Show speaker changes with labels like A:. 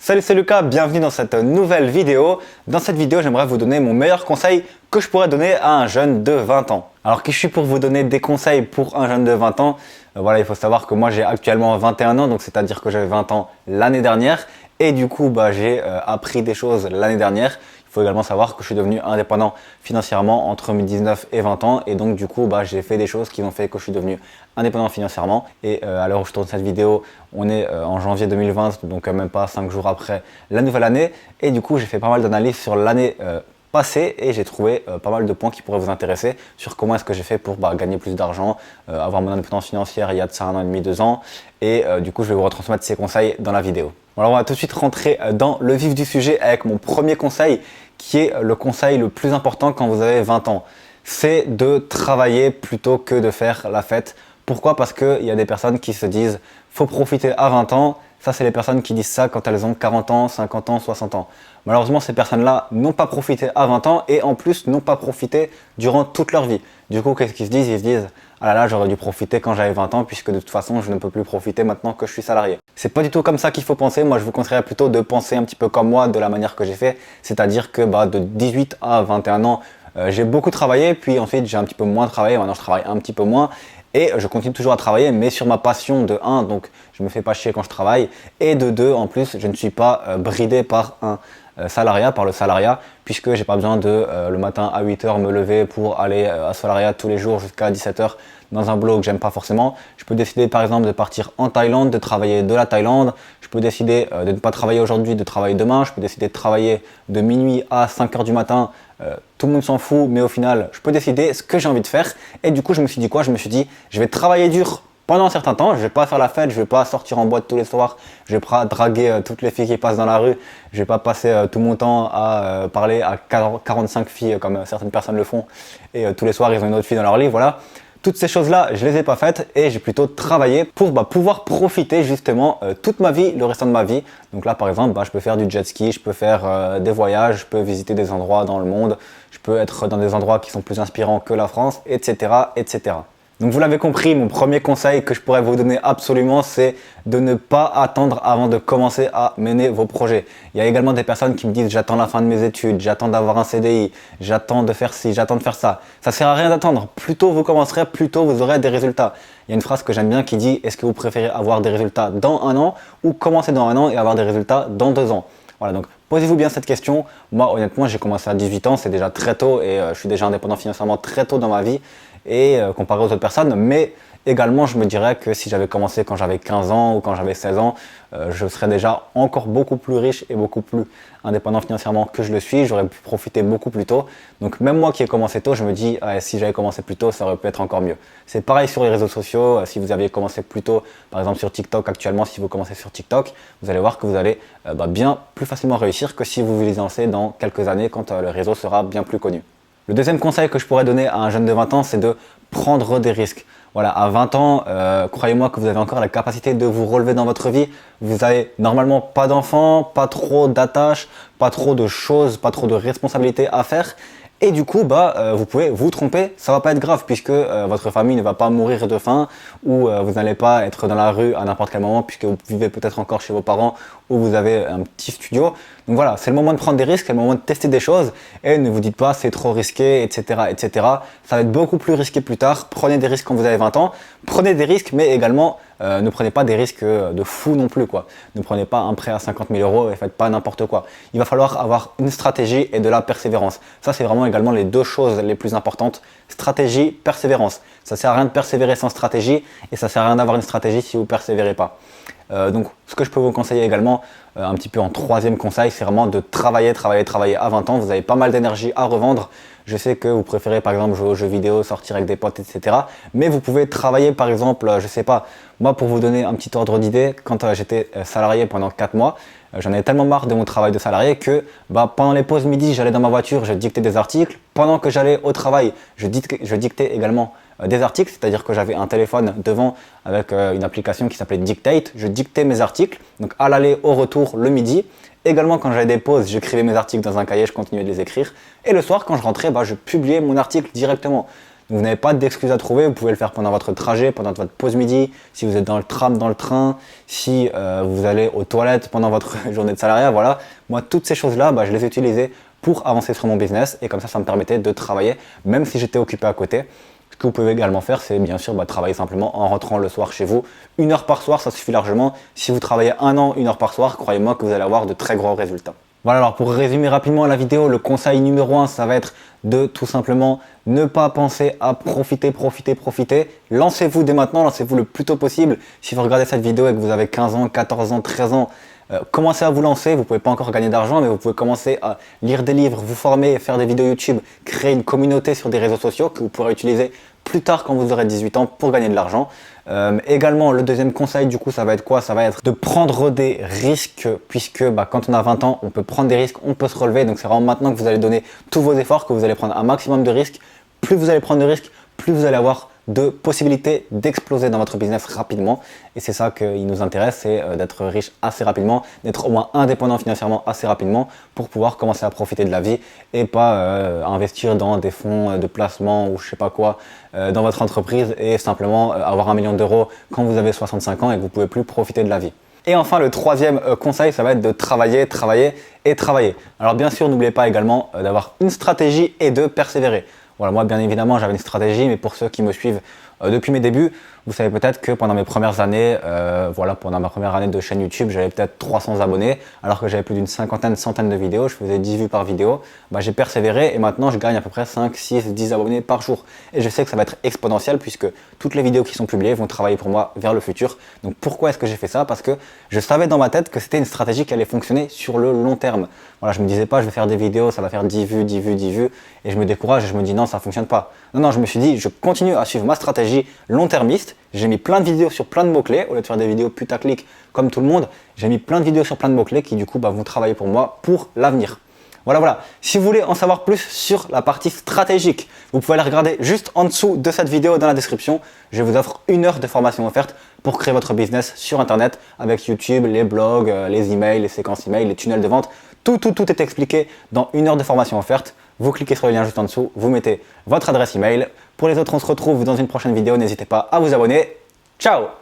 A: Salut, c'est Lucas, bienvenue dans cette nouvelle vidéo. Dans cette vidéo, j'aimerais vous donner mon meilleur conseil que je pourrais donner à un jeune de 20 ans. Alors qui je suis pour vous donner des conseils pour un jeune de 20 ans? Voilà, il faut savoir que moi j'ai actuellement 21 ans, donc c'est-à-dire que j'avais 20 ans l'année dernière. Et du coup, j'ai appris des choses l'année dernière. Il faut également savoir que je suis devenu indépendant financièrement entre mes 19 et 20 ans. Et donc du coup, j'ai fait des choses qui ont fait que je suis devenu indépendant financièrement. Et à l'heure où je tourne cette vidéo, on est en janvier 2020, donc même pas 5 jours après la nouvelle année. Et du coup, j'ai fait pas mal d'analyses sur l'année passé et j'ai trouvé pas mal de points qui pourraient vous intéresser sur comment est-ce que j'ai fait pour gagner plus d'argent, avoir mon indépendance financière il y a de ça 1 an et demi, 2 ans et du coup je vais vous retransmettre ces conseils dans la vidéo. Alors on va tout de suite rentrer dans le vif du sujet avec mon premier conseil qui est le conseil le plus important quand vous avez 20 ans. C'est de travailler plutôt que de faire la fête. Pourquoi? Parce qu'il y a des personnes qui se disent faut profiter à 20 ans. Ça, c'est les personnes qui disent ça quand elles ont 40 ans, 50 ans, 60 ans. Malheureusement, ces personnes-là n'ont pas profité à 20 ans et en plus n'ont pas profité durant toute leur vie. Du coup, qu'est-ce qu'ils se disent? Ils se disent « Ah là là, j'aurais dû profiter quand j'avais 20 ans puisque de toute façon, je ne peux plus profiter maintenant que je suis salarié. » C'est pas du tout comme ça qu'il faut penser. Moi, je vous conseillerais plutôt de penser un petit peu comme moi, de la manière que j'ai fait. C'est-à-dire que de 18 à 21 ans, j'ai beaucoup travaillé, puis ensuite j'ai un petit peu moins travaillé. Maintenant, je travaille un petit peu moins. Et je continue toujours à travailler, mais sur ma passion de 1, donc je me fais pas chier quand je travaille, et de 2, en plus, je ne suis pas bridé par un salariat, par le salariat, puisque j'ai pas besoin de le matin à 8 h me lever pour aller à salariat tous les jours jusqu'à 17 h dans un boulot que j'aime pas forcément. Je peux décider par exemple de partir en Thaïlande, de travailler de la Thaïlande. Je peux décider de ne pas travailler aujourd'hui, de travailler demain. Je peux décider de travailler de minuit à 5 h du matin. Tout le monde s'en fout, mais au final, je peux décider ce que j'ai envie de faire. Et du coup, je me suis dit quoi? Je me suis dit, je vais travailler dur pendant un certain temps. Je vais pas faire la fête, je vais pas sortir en boîte tous les soirs. Je vais pas draguer toutes les filles qui passent dans la rue. Je vais pas passer tout mon temps à parler à 45 filles comme certaines personnes le font. Et tous les soirs, ils ont une autre fille dans leur lit, voilà. Toutes ces choses-là, je les ai pas faites et j'ai plutôt travaillé pour pouvoir profiter justement toute ma vie, le restant de ma vie. Donc là, par exemple, je peux faire du jet ski, je peux faire des voyages, je peux visiter des endroits dans le monde, je peux être dans des endroits qui sont plus inspirants que la France, etc., etc. Donc vous l'avez compris, mon premier conseil que je pourrais vous donner absolument, c'est de ne pas attendre avant de commencer à mener vos projets. Il y a également des personnes qui me disent j'attends la fin de mes études, j'attends d'avoir un CDI, j'attends de faire ci, j'attends de faire ça. Ça sert à rien d'attendre. Plus tôt vous commencerez, plus tôt vous aurez des résultats. Il y a une phrase que j'aime bien qui dit est-ce que vous préférez avoir des résultats dans 1 an ou commencer dans 1 an et avoir des résultats dans 2 ans? Voilà, donc posez-vous bien cette question. Moi, honnêtement, j'ai commencé à 18 ans, c'est déjà très tôt et je suis déjà indépendant financièrement très tôt dans ma vie et comparé aux autres personnes. Mais également, je me dirais que si j'avais commencé quand j'avais 15 ans ou quand j'avais 16 ans, je serais déjà encore beaucoup plus riche et beaucoup plus indépendant financièrement que je le suis. J'aurais pu profiter beaucoup plus tôt. Donc même moi qui ai commencé tôt, je me dis si j'avais commencé plus tôt, ça aurait pu être encore mieux. C'est pareil sur les réseaux sociaux. Si vous aviez commencé plus tôt, par exemple sur TikTok actuellement, si vous commencez sur TikTok, vous allez voir que vous allez bien plus facilement réussir que si vous vous y lancez dans quelques années quand le réseau sera bien plus connu. Le deuxième conseil que je pourrais donner à un jeune de 20 ans, c'est de prendre des risques. Voilà, à 20 ans, croyez-moi que vous avez encore la capacité de vous relever dans votre vie. Vous avez normalement pas d'enfants, pas trop d'attaches, pas trop de choses, pas trop de responsabilités à faire. Et du coup, vous pouvez vous tromper, ça va pas être grave puisque votre famille ne va pas mourir de faim ou vous n'allez pas être dans la rue à n'importe quel moment puisque vous vivez peut-être encore chez vos parents ou vous avez un petit studio. Donc voilà, c'est le moment de prendre des risques, c'est le moment de tester des choses et ne vous dites pas c'est trop risqué, etc., etc. Ça va être beaucoup plus risqué plus tard. Prenez des risques quand vous avez 20 ans. Prenez des risques, mais également ne prenez pas des risques de fou non plus, quoi. Ne prenez pas un prêt à 50 000 € et faites pas n'importe quoi. Il va falloir avoir une stratégie et de la persévérance. Ça, c'est vraiment également les deux choses les plus importantes. Stratégie, persévérance. Ça sert à rien de persévérer sans stratégie et ça sert à rien d'avoir une stratégie si vous persévérez pas. Donc, ce que je peux vous conseiller également, un petit peu en troisième conseil, c'est vraiment de travailler à 20 ans. Vous avez pas mal d'énergie à revendre. Je sais que vous préférez par exemple jouer aux jeux vidéo, sortir avec des potes, etc. Mais vous pouvez travailler par exemple, je sais pas, moi pour vous donner un petit ordre d'idée, quand j'étais salarié pendant 4 mois, j'en avais tellement marre de mon travail de salarié que pendant les pauses midi, j'allais dans ma voiture, je dictais des articles. Pendant que j'allais au travail, je dictais également des articles, c'est-à-dire que j'avais un téléphone devant avec une application qui s'appelait Dictate. Je dictais mes articles, donc à l'aller, au retour, le midi. Également, quand j'avais des pauses, j'écrivais mes articles dans un cahier, je continuais de les écrire. Et le soir, quand je rentrais, je publiais mon article directement. Donc vous n'avez pas d'excuses à trouver, vous pouvez le faire pendant votre trajet, pendant votre pause midi, si vous êtes dans le tram, dans le train, si vous allez aux toilettes pendant votre journée de salariat, voilà. Moi, toutes ces choses-là, je les ai utilisées pour avancer sur mon business et comme ça me permettait de travailler même si j'étais occupé à côté. Ce que vous pouvez également faire, c'est bien sûr travailler simplement en rentrant le soir chez vous. 1 heure par soir, ça suffit largement. Si vous travaillez 1 an, 1 heure par soir, croyez-moi que vous allez avoir de très gros résultats. Voilà, alors pour résumer rapidement la vidéo, le conseil numéro 1, ça va être de tout simplement ne pas penser à profiter. Lancez-vous dès maintenant, lancez-vous le plus tôt possible. Si vous regardez cette vidéo et que vous avez 15 ans, 14 ans, 13 ans, commencez à vous lancer. Vous ne pouvez pas encore gagner d'argent, mais vous pouvez commencer à lire des livres, vous former, faire des vidéos YouTube, créer une communauté sur des réseaux sociaux que vous pourrez utiliser plus tard quand vous aurez 18 ans pour gagner de l'argent. Également, le deuxième conseil, du coup, ça va être quoi? Ça va être de prendre des risques puisque quand on a 20 ans, on peut prendre des risques, on peut se relever. Donc, c'est vraiment maintenant que vous allez donner tous vos efforts, que vous allez prendre un maximum de risques. Plus vous allez prendre de risques, plus vous allez avoir de possibilités d'exploser dans votre business rapidement. Et c'est ça qui nous intéresse, c'est d'être riche assez rapidement, d'être au moins indépendant financièrement assez rapidement pour pouvoir commencer à profiter de la vie et pas investir dans des fonds de placement ou je sais pas quoi dans votre entreprise et simplement avoir 1 million d'euros quand vous avez 65 ans et que vous pouvez plus profiter de la vie. Et enfin, le troisième conseil, ça va être de travailler. Alors bien sûr, n'oubliez pas également d'avoir une stratégie et de persévérer. Voilà, moi, bien évidemment, j'avais une stratégie, mais pour ceux qui me suivent depuis mes débuts, vous savez peut-être que pendant mes premières années, pendant ma première année de chaîne YouTube, j'avais peut-être 300 abonnés, alors que j'avais plus d'une centaine de vidéos, je faisais 10 vues par vidéo. J'ai persévéré et maintenant, je gagne à peu près 5, 6, 10 abonnés par jour. Et je sais que ça va être exponentiel puisque toutes les vidéos qui sont publiées vont travailler pour moi vers le futur. Donc pourquoi est-ce que j'ai fait ça? Parce que je savais dans ma tête que c'était une stratégie qui allait fonctionner sur le long terme. Voilà, je me disais pas, je vais faire des vidéos, ça va faire 10 vues, et je me décourage et je me dis non, ça fonctionne pas. Non, je me suis dit, je continue à suivre ma stratégie long-termiste. J'ai mis plein de vidéos sur plein de mots-clés, au lieu de faire des vidéos putaclic comme tout le monde, j'ai mis plein de vidéos sur plein de mots-clés qui du coup vont travailler pour moi pour l'avenir. Voilà. Si vous voulez en savoir plus sur la partie stratégique, vous pouvez aller regarder juste en dessous de cette vidéo dans la description. Je vous offre 1 heure de formation offerte pour créer votre business sur Internet avec YouTube, les blogs, les emails, les séquences emails, les tunnels de vente. Tout est expliqué dans 1 heure de formation offerte. Vous cliquez sur le lien juste en dessous, vous mettez votre adresse email. Pour les autres, on se retrouve dans une prochaine vidéo. N'hésitez pas à vous abonner. Ciao!